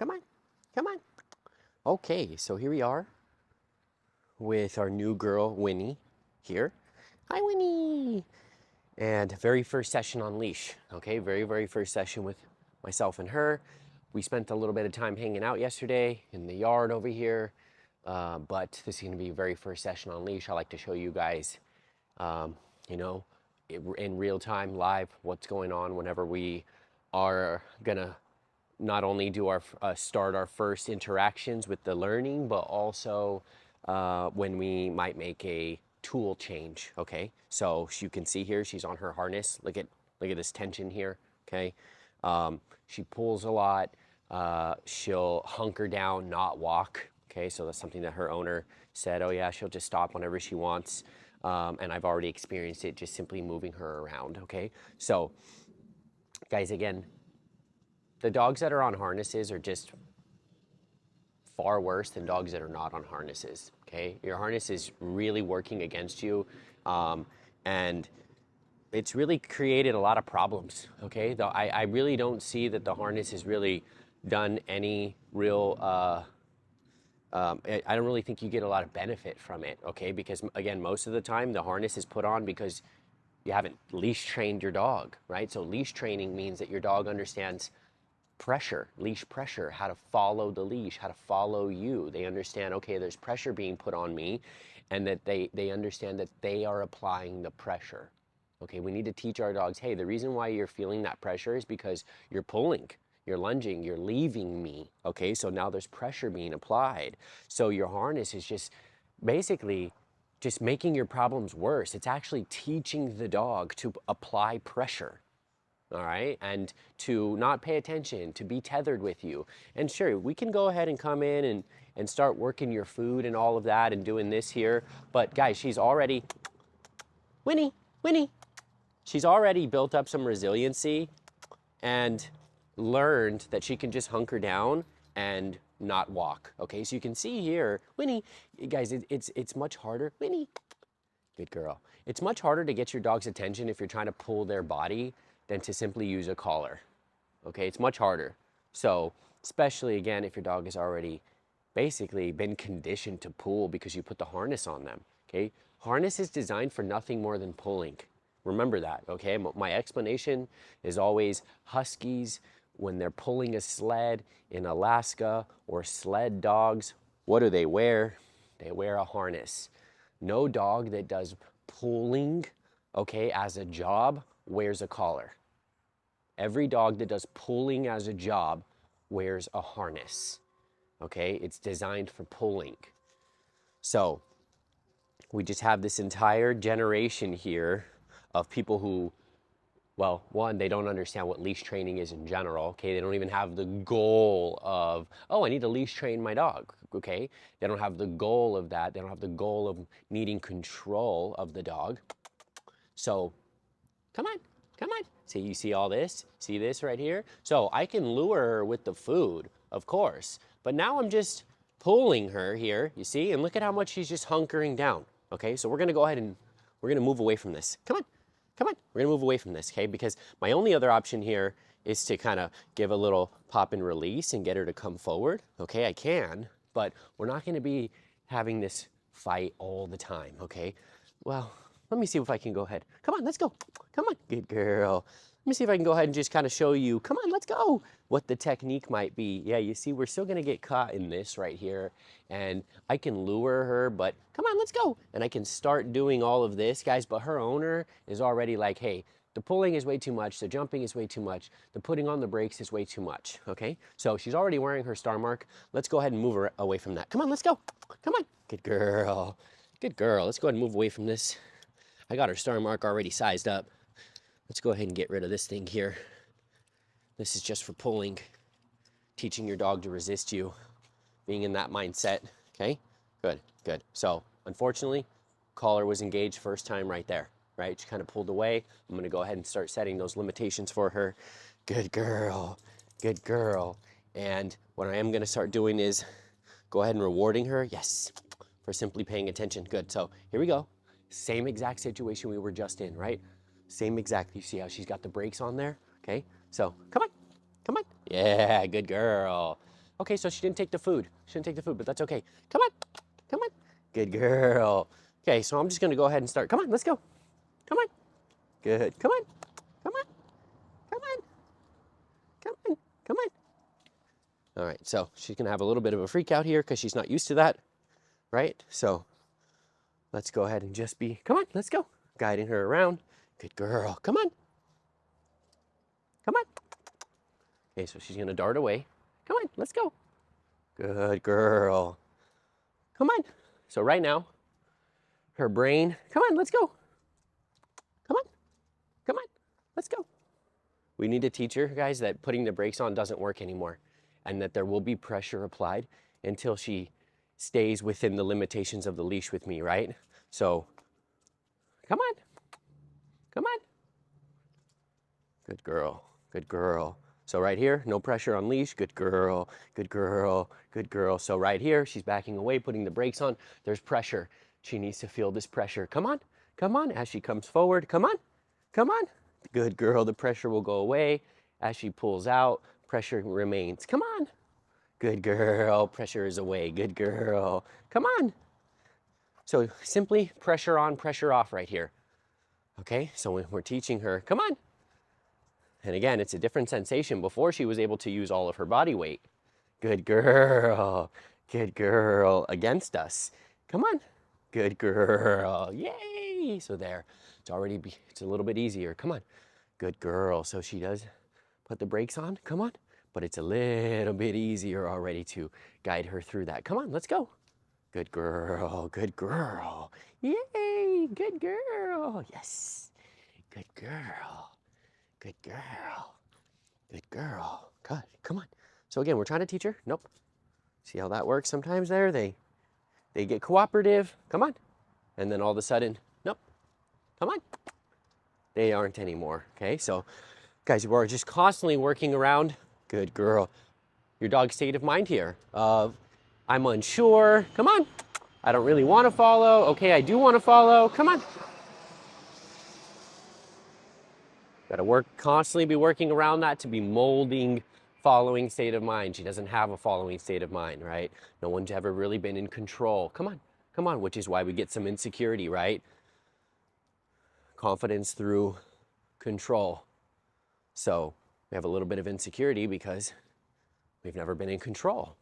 Come on. Come on. Okay, so here we are with our new girl, Winnie, here. Hi, Winnie. And very first session on leash. Okay, very first session with myself and her. We spent a little bit of time hanging out yesterday in the yard over here. But this is going to be very first session on leash. I like to show you guys, um, you know, in real time, live, what's going on whenever we are gonna not only do our start our first interactions with the learning, but also when we might make a tool change. Okay, so you can see here she's on her harness. Look at this tension here. Okay, she pulls a lot. She'll hunker down, not walk. Okay, so that's something that her owner said, oh yeah, she'll just stop whenever she wants. And I've already experienced it just simply moving her around. Okay, so guys, again, the dogs that are on harnesses are just far worse than dogs that are not on harnesses. Okay, your harness is really working against you, and it's really created a lot of problems. Okay, though I really don't see that the harness has really done any real. I don't really think you get a lot of benefit from it. Okay, because again, most of the time the harness is put on because you haven't leash trained your dog, right? So leash training means that your dog understands pressure, leash pressure, how to follow the leash, how to follow you. They understand, okay, there's pressure being put on me, and that they understand that they are applying the pressure. Okay, we need to teach our dogs, hey, the reason why you're feeling that pressure is because you're pulling, you're lunging, you're leaving me. Okay, so now there's pressure being applied. So your harness is just basically just making your problems worse. It's actually teaching the dog to apply pressure. All right, and to not pay attention, to be tethered with you. And sure, we can go ahead and come in and start working your food and all of that and doing this here. But guys, she's already, Winnie, Winnie, she's already built up some resiliency and learned that she can just hunker down and not walk. Okay, so you can see here, Winnie, guys, it's much harder. Winnie, good girl. It's much harder to get your dog's attention if you're trying to pull their body than to simply use a collar. Okay, it's much harder. So, especially again, if your dog has already basically been conditioned to pull because you put the harness on them. Okay, harness is designed for nothing more than pulling. Remember that, okay? My explanation is always huskies, when they're pulling a sled in Alaska, or sled dogs, what do they wear? They wear a harness. No dog that does pulling, okay, as a job wears a collar. Every dog that does pulling as a job wears a harness. Okay, it's designed for pulling. So we just have this entire generation here of people who, well, one, they don't understand what leash training is in general. Okay, they don't even have the goal of, oh, I need to leash train my dog. Okay, they don't have the goal of that. They don't have the goal of needing control of the dog. So come on, come on. See, you see all this? See this right here? So I can lure her with the food, of course, but now I'm just pulling her here, you see? And look at how much she's just hunkering down. Okay, so we're gonna go ahead and we're gonna move away from this. Come on, come on. We're gonna move away from this, okay? Because my only other option here is to kind of give a little pop and release and get her to come forward. Okay, I can, but we're not gonna be having this fight all the time, okay? Well, let me see if I can go ahead. Come on, let's go. Come on, good girl. Let me see if I can go ahead and just kind of show you, come on, let's go, what the technique might be. Yeah, you see, we're still gonna get caught in this right here, and I can lure her, but come on, let's go. And I can start doing all of this, guys, but her owner is already like, hey, the pulling is way too much, the jumping is way too much, the putting on the brakes is way too much, okay? So she's already wearing her star mark. Let's go ahead and move her away from that. Come on, let's go. Come on, good girl. Good girl, let's go ahead and move away from this. I got her star mark already sized up. Let's go ahead and get rid of this thing here. This is just for pulling, teaching your dog to resist you, being in that mindset, okay? Good, good. So, unfortunately, collar was engaged first time right there, right? She kind of pulled away. I'm gonna go ahead and start setting those limitations for her. Good girl, good girl. And what I am gonna start doing is go ahead and rewarding her, yes, for simply paying attention. Good, so here we go. Same exact situation we were just in, right? Same exact, you see how she's got the brakes on there? Okay, so come on, come on. Yeah, good girl. Okay, so she didn't take the food. She didn't take the food, but that's okay. Come on, come on. Good girl. Okay, so I'm just gonna go ahead and start. Come on, let's go. Come on. Good. Come on. Come on. Come on. Come on. Come on. All right, so she's gonna have a little bit of a freak out here because she's not used to that, right? So let's go ahead and just be, come on, let's go. Guiding her around. Good girl. Come on. Come on. Okay, so she's gonna dart away. Come on, let's go. Good girl. Come on. So right now, her brain, come on, let's go. Come on. Come on. Let's go. We need to teach her, guys, that putting the brakes on doesn't work anymore, and that there will be pressure applied until she stays within the limitations of the leash with me, right? So, come on. Come on. Good girl. Good girl. So right here, no pressure on leash. Good girl. Good girl. Good girl. So right here, she's backing away, putting the brakes on. There's pressure. She needs to feel this pressure. Come on. Come on. As she comes forward. Come on. Come on. Good girl. The pressure will go away. As she pulls out, pressure remains. Come on. Good girl. Pressure is away. Good girl. Come on. So simply pressure on, pressure off right here. Okay, so when we're teaching her, come on. And again, it's a different sensation. Before she was able to use all of her body weight. Good girl. Good girl. Against us. Come on. Good girl. Yay. So there. It's a little bit easier. Come on. Good girl. So she does put the brakes on. Come on. But it's a little bit easier already to guide her through that. Come on, let's go. Good girl. Good girl. Yay. Good girl. Yes. Good girl. Good girl. Good girl. Good. Come on. So again, we're trying to teach her. Nope. See how that works sometimes there? They get cooperative. Come on. And then all of a sudden, nope. Come on. They aren't anymore. Okay, so guys, we're just constantly working around. Good girl. Your dog's state of mind here. I'm unsure. Come on. I don't really want to follow. Okay, I do want to follow. Come on. Got to constantly be working around that to be molding following state of mind. She doesn't have a following state of mind, right? No one's ever really been in control. Come on, come on, which is why we get some insecurity, right? Confidence through control. So we have a little bit of insecurity because we've never been in control,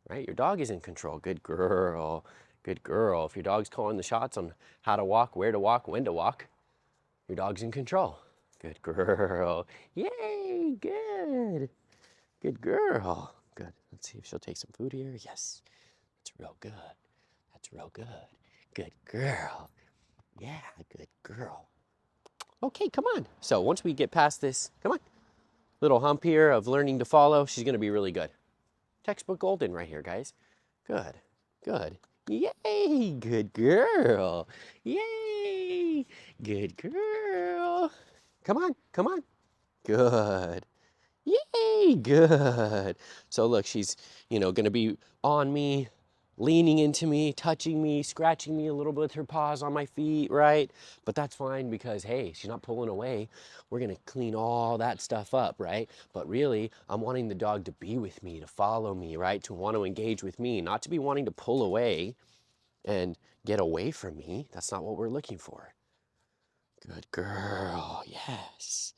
right? Your dog is in control. Good girl, good girl. If your dog's calling the shots on how to walk, where to walk, when to walk, your dog's in control. Good girl. Yay, good. Good girl. Good. Let's see if she'll take some food here. Yes. That's real good. That's real good. Good girl. Yeah, good girl. Okay, come on. So once we get past this, come on. Little hump here of learning to follow, she's going to be really good. Textbook golden right here, guys. Good. Good. Yay, good girl. Yay, good girl. Come on, come on. Good. Yay, good. So look, she's, going to be on me, leaning into me, touching me, scratching me a little bit with her paws on my feet, right? But that's fine because, hey, she's not pulling away. We're going to clean all that stuff up, right? But really, I'm wanting the dog to be with me, to follow me, right? To want to engage with me, not to be wanting to pull away and get away from me. That's not what we're looking for. Good girl, yes.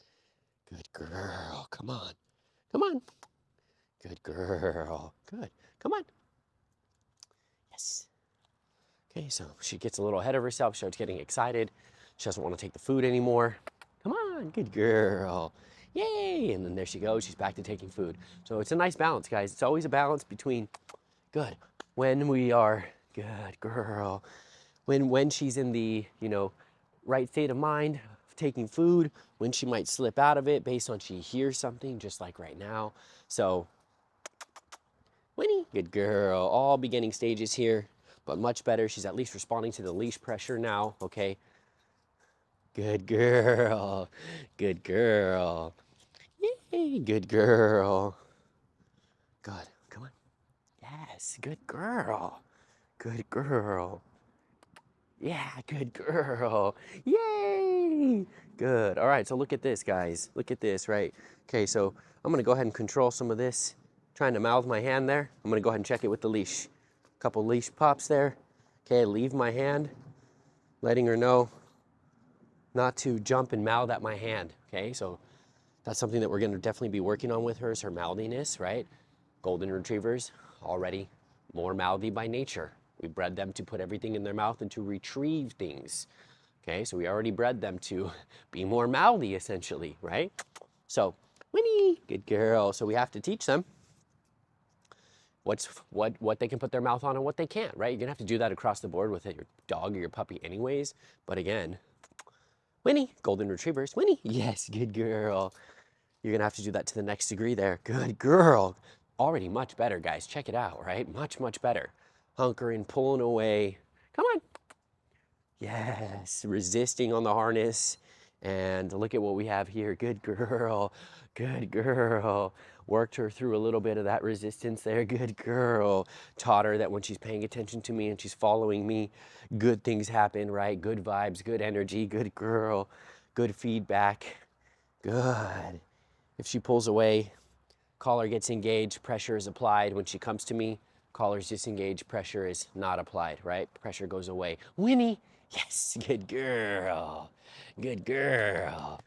Good girl, come on. Come on. Good girl, good. Come on. Yes. Okay, so she gets a little ahead of herself, starts getting excited. She doesn't want to take the food anymore. Come on, good girl. Yay, and then there she goes. She's back to taking food. So it's a nice balance, guys. It's always a balance between, good, when we are, good girl, when she's in the, right state of mind of taking food, when she might slip out of it based on she hears something, just like right now. So, Winnie, good girl. All beginning stages here, but much better. She's at least responding to the leash pressure now, okay? Good girl. Good girl. Yay, good girl. Good, come on. Yes, good girl. Good girl. Yeah, good girl. Yay! Good. All right, so look at this, guys. Look at this, right? Okay, so I'm going to go ahead and control some of this. trying to mouth my hand there. I'm gonna go ahead and check it with the leash. Couple leash pops there. Okay, leave my hand, letting her know not to jump and mouth at my hand. Okay, so that's something that we're gonna definitely be working on with her, is her mouthiness, right? Golden retrievers, already more mouthy by nature. We bred them to put everything in their mouth and to retrieve things. Okay, so we already bred them to be more mouthy, essentially, right? So, Winnie, good girl. So we have to teach them what they can put their mouth on and what they can't, right? You're gonna have to do that across the board with your dog or your puppy anyways. But again, Winnie, golden retrievers, Winnie, yes, good girl. You're gonna have to do that to the next degree there. Good girl. Already much better, guys. Check it out, right? Much, much better. Hunkering, pulling away. Come on. Yes, resisting on the harness. And look at what we have here. Good girl. Good girl. Worked her through a little bit of that resistance there. Good girl. Taught her that when she's paying attention to me and she's following me, good things happen, right? Good vibes, good energy. Good girl. Good feedback. Good. If she pulls away, collar gets engaged, pressure is applied. When she comes to me, collar's disengaged, pressure is not applied, right? Pressure goes away. Winnie, yes, good girl. Good girl.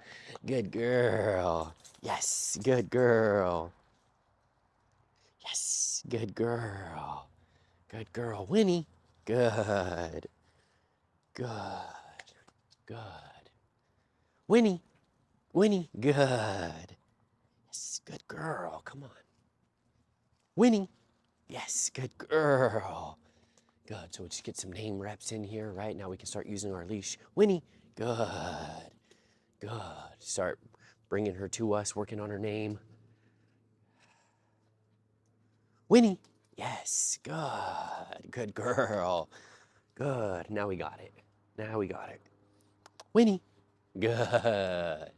Good girl. Yes, good girl. Yes, good girl. Good girl. Winnie, good. Good. Good. Winnie, Winnie, good. Yes, good girl. Come on. Winnie. Yes, good girl. Good. So we'll just get some name reps in here, right? Now we can start using our leash. Winnie. Good. Good. Start bringing her to us, working on her name. Winnie. Yes. Good. Good girl. Good. Now we got it. Now we got it. Winnie. Good.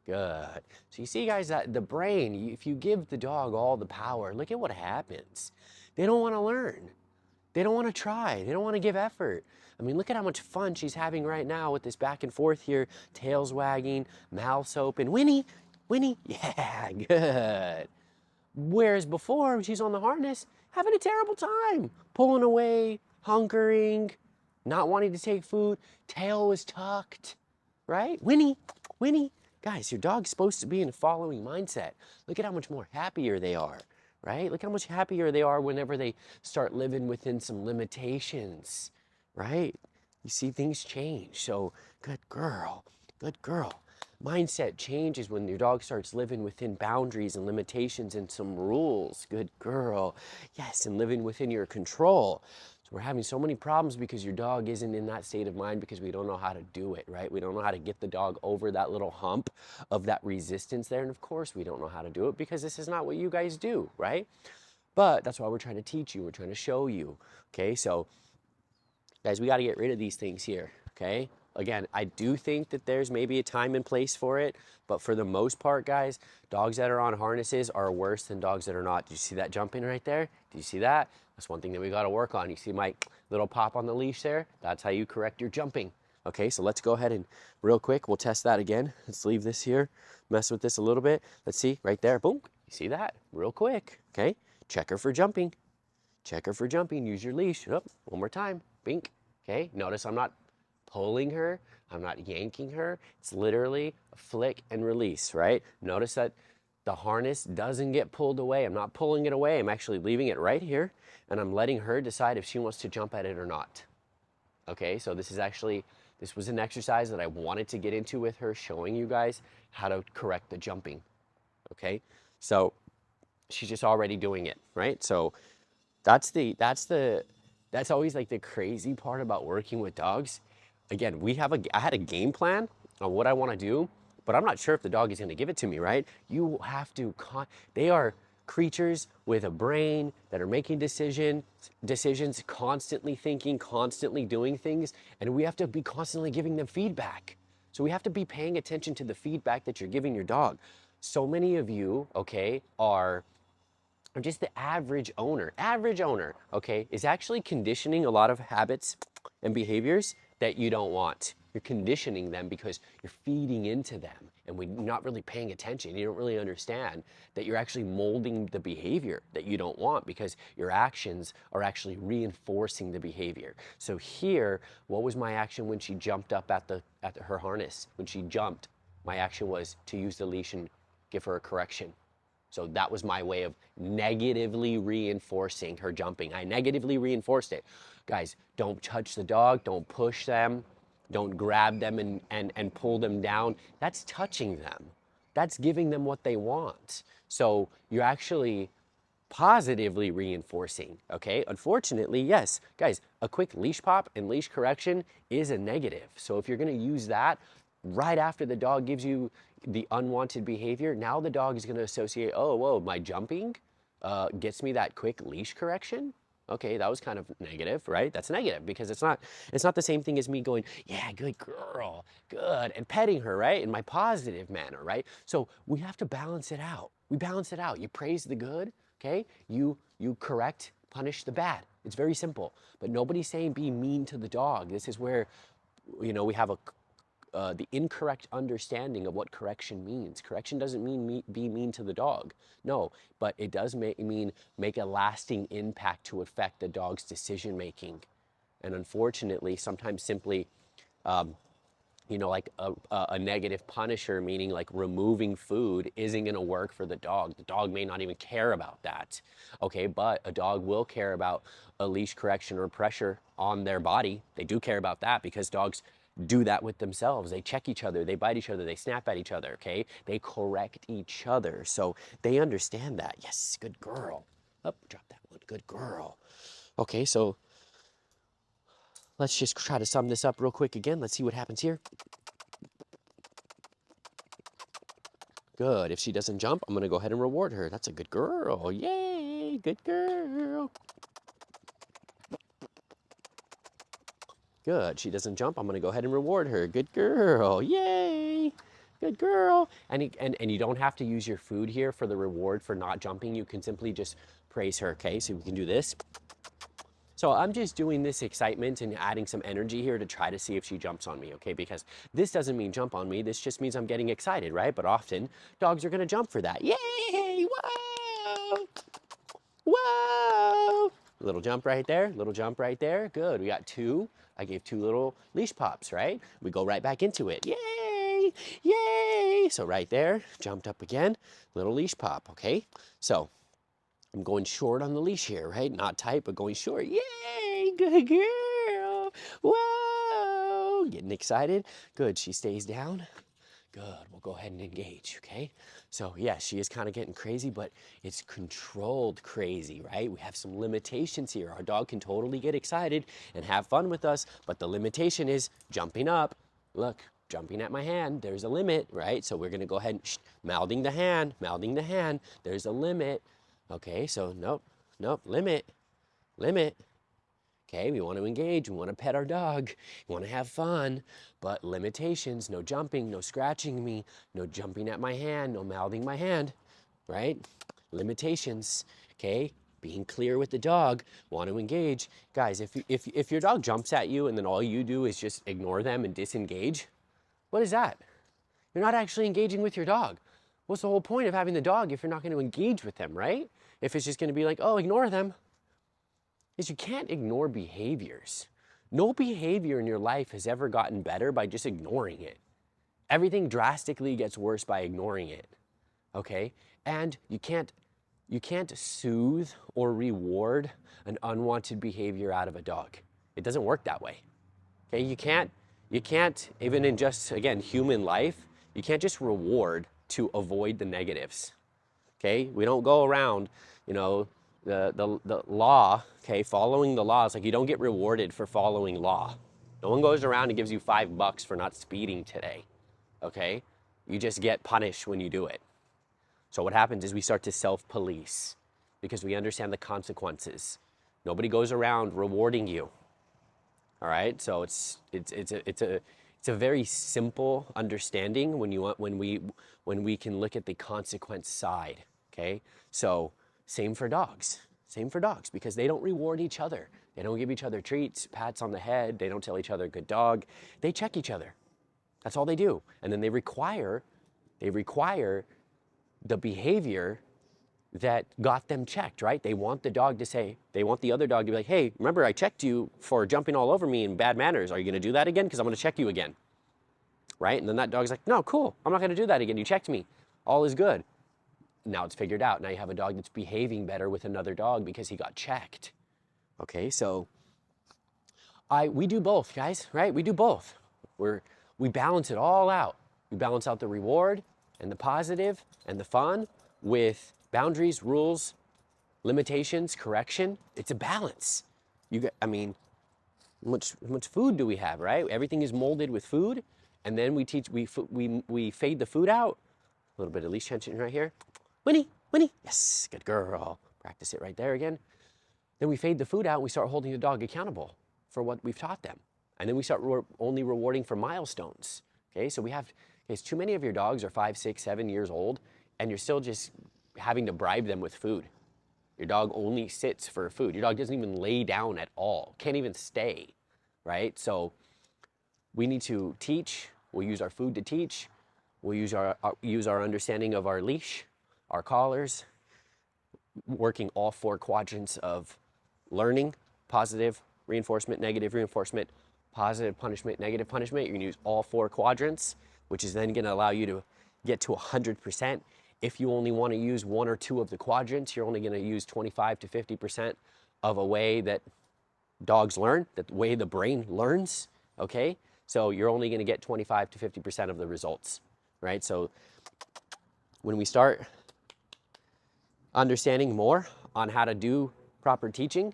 Good. So you see, guys, that the brain, if you give the dog all the power, look at what happens. They don't want to learn. They don't want to try. They don't want to give effort. I mean, look at how much fun she's having right now with this back and forth here, tails wagging, mouths open. Winnie, Winnie, yeah, good. Whereas before, when she's on the harness, having a terrible time, pulling away, hunkering, not wanting to take food, tail was tucked, right? Winnie, Winnie. Guys, your dog's supposed to be in a following mindset. Look at how much more happier they are, right? Look how much happier they are whenever they start living within some limitations, right? You see things change. So, good girl, good girl. Mindset changes when your dog starts living within boundaries and limitations and some rules. Good girl. Yes, and living within your control. So we're having so many problems because your dog isn't in that state of mind because we don't know how to do it, right? We don't know how to get the dog over that little hump of that resistance there. And of course, we don't know how to do it because this is not what you guys do, right? But that's why we're trying to teach you. We're trying to show you, okay? So, guys, we got to get rid of these things here, okay? Again, I do think that there's maybe a time and place for it, but for the most part, guys, dogs that are on harnesses are worse than dogs that are not. Do you see that jumping right there? Do you see that? That's one thing that we got to work on. You see my little pop on the leash there? That's how you correct your jumping. Okay, so let's go ahead and real quick, we'll test that again. Let's leave this here, mess with this a little bit. Let's see, right there, boom. You see that? Real quick, okay? Check her for jumping. Check her for jumping. Use your leash. Oh, one more time. Bink. Okay, notice I'm not pulling her. I'm not yanking her. It's literally a flick and release, right? Notice that the harness doesn't get pulled away. I'm not pulling it away. I'm actually leaving it right here, and I'm letting her decide if she wants to jump at it or not. Okay, so this was an exercise that I wanted to get into with her, showing you guys how to correct the jumping. Okay, so she's just already doing it, right? So that's always like the crazy part about working with dogs. Again, I had a game plan on what I want to do, but I'm not sure if the dog is going to give it to me, right? You have to, they are creatures with a brain that are making decisions, constantly thinking, constantly doing things, and we have to be constantly giving them feedback. So we have to be paying attention to the feedback that you're giving your dog. So many of you, okay, are just the average owner, okay, is actually conditioning a lot of habits and behaviors that you don't want. You're conditioning them because you're feeding into them, and we're not really paying attention. You don't really understand that you're actually molding the behavior that you don't want, because your actions are actually reinforcing the behavior. So here, what was my action when she jumped up at her harness? When she jumped, my action was to use the leash and give her a correction. So that was my way of negatively reinforcing her jumping. I negatively reinforced it. Guys, don't touch the dog, don't push them, don't grab them and pull them down. That's touching them. That's giving them what they want. So you're actually positively reinforcing, okay? Unfortunately, yes, guys, a quick leash pop and leash correction is a negative. So if you're gonna use that right after the dog gives you the unwanted behavior, now the dog is gonna associate, oh, whoa, my jumping gets me that quick leash correction. Okay, that was kind of negative, right? That's negative because it's not the same thing as me going, yeah, good girl, good, and petting her, right? In my positive manner, right? So we have to balance it out. We balance it out. You praise the good, okay? You correct, punish the bad. It's very simple. But nobody's saying be mean to the dog. This is where, we have the incorrect understanding of what correction means. Correction doesn't mean be mean to the dog. No, but it does mean make a lasting impact to affect the dog's decision making. And unfortunately, sometimes simply, like a negative punisher, meaning like removing food, isn't going to work for the dog. The dog may not even care about that. Okay, but a dog will care about a leash correction or pressure on their body. They do care about that because dogs do that with themselves. They check each other, they bite each other, they snap at each other, okay? They correct each other. So they understand that. Yes, good girl. Oh, drop that one. Good girl. Okay, so let's just try to sum this up real quick again. Let's see what happens here. Good. If she doesn't jump, I'm going to go ahead and reward her. That's a good girl. Yay, good girl. Good. She doesn't jump, I'm going to go ahead and reward her. Good girl. Yay. Good girl. And you don't have to use your food here for the reward for not jumping. You can simply just praise her, okay? So we can do this. So I'm just doing this excitement and adding some energy here to try to see if she jumps on me, okay? Because this doesn't mean jump on me. This just means I'm getting excited, right? But often dogs are going to jump for that. Yay! Whoa! Whoa! Little jump right there, little jump right there. Good, we got two. I gave two little leash pops, right? We go right back into it. Yay, yay. So right there, jumped up again, little leash pop, okay? So I'm going short on the leash here, right? Not tight, but going short. Yay, good girl. Whoa, getting excited. Good, she stays down. Good, we'll go ahead and engage, okay? So yeah, she is kind of getting crazy, but it's controlled crazy, right? We have some limitations here. Our dog can totally get excited and have fun with us, but the limitation is jumping up. Look, jumping at my hand, there's a limit, right? So we're gonna go ahead and mouthing the hand, there's a limit. Okay, so nope, limit. Okay, we want to engage, we want to pet our dog, we want to have fun, but limitations, no jumping, no scratching me, no jumping at my hand, no mouthing my hand, right? Limitations, okay? Being clear with the dog, want to engage. Guys, if your dog jumps at you and then all you do is just ignore them and disengage, what is that? You're not actually engaging with your dog. What's the whole point of having the dog if you're not going to engage with them, right? If it's just going to be like, oh, ignore them. Is you can't ignore behaviors. No behavior in your life has ever gotten better by just ignoring it. Everything drastically gets worse by ignoring it, okay? And you can't soothe or reward an unwanted behavior out of a dog. It doesn't work that way, okay? You can't, even in just, again, human life, you can't just reward to avoid the negatives, okay? We don't go around, the law, okay, following the law is like you don't get rewarded for following law. No one goes around and gives you $5 for not speeding today, okay? You just get punished when you do it. So what happens is we start to self-police because we understand the consequences. Nobody goes around rewarding you, all right? So it's a very simple understanding when we can look at the consequence side, okay? So same for dogs, because they don't reward each other. They don't give each other treats, pats on the head. They don't tell each other good dog. They check each other. That's all they do. And then they require the behavior that got them checked, right? They want the dog to say, they want the other dog to be like, hey, remember I checked you for jumping all over me in bad manners. Are you gonna do that again? Because I'm gonna check you again, right? And then that dog's like, no, cool, I'm not gonna do that again. You checked me, all is good. Now it's figured out. Now you have a dog that's behaving better with another dog because he got checked. Okay, so we do both, guys, right? We do both. We balance it all out. We balance out the reward and the positive and the fun with boundaries, rules, limitations, correction. It's a balance. I mean, how much food do we have, right? Everything is molded with food, and then we fade the food out. A little bit of leash tension right here. Winnie, Winnie, yes, good girl. Practice it right there again. Then we fade the food out and we start holding the dog accountable for what we've taught them. And then we start only rewarding for milestones. Okay, so too many of your dogs are 5, 6, 7 years old, and you're still just having to bribe them with food. Your dog only sits for food. Your dog doesn't even lay down at all, can't even stay, right? So we need to teach. We'll use our food to teach. We'll use our understanding of our leash, our collars, working all 4 quadrants of learning: positive reinforcement, negative reinforcement, positive punishment, negative punishment. You're gonna use all 4 quadrants, which is then gonna allow you to get to 100%. If you only wanna use 1 or 2 of the quadrants, you're only gonna use 25 to 50% of a way that dogs learn, that the way the brain learns, okay? So you're only gonna get 25 to 50% of the results, right? So when we start understanding more on how to do proper teaching,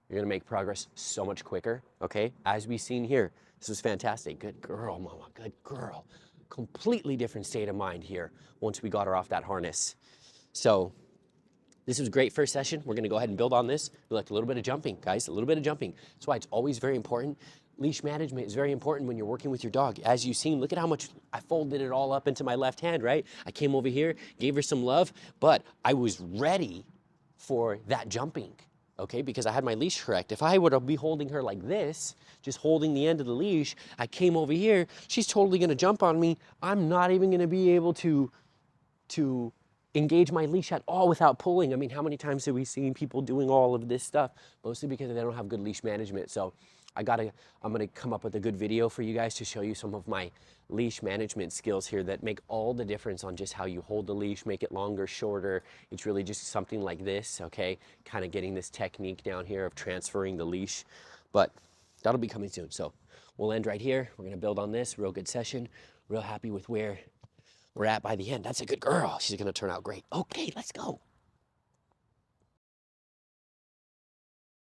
you're gonna make progress so much quicker, okay? As we've seen here, this was fantastic. Good girl, mama, good girl. Completely different state of mind here once we got her off that harness. So this was a great first session. We're gonna go ahead and build on this. We like a little bit of jumping, guys, a little bit of jumping. That's why it's always very important. Leash management is very important when you're working with your dog. As you've seen, look at how much I folded it all up into my left hand, right? I came over here, gave her some love, but I was ready for that jumping, okay? Because I had my leash correct. If I were to be holding her like this, just holding the end of the leash, I came over here, she's totally gonna jump on me. I'm not even gonna be able to engage my leash at all without pulling. I mean, how many times have we seen people doing all of this stuff? Mostly because they don't have good leash management. So I'm gonna come up with a good video for you guys to show you some of my leash management skills here that make all the difference on just how you hold the leash, make it longer, shorter. It's really just something like this, okay? Kind of getting this technique down here of transferring the leash, but that'll be coming soon. So we'll end right here. We're gonna build on this, real good session. Real happy with where we're at by the end. That's a good girl. She's gonna turn out great. Okay, let's go.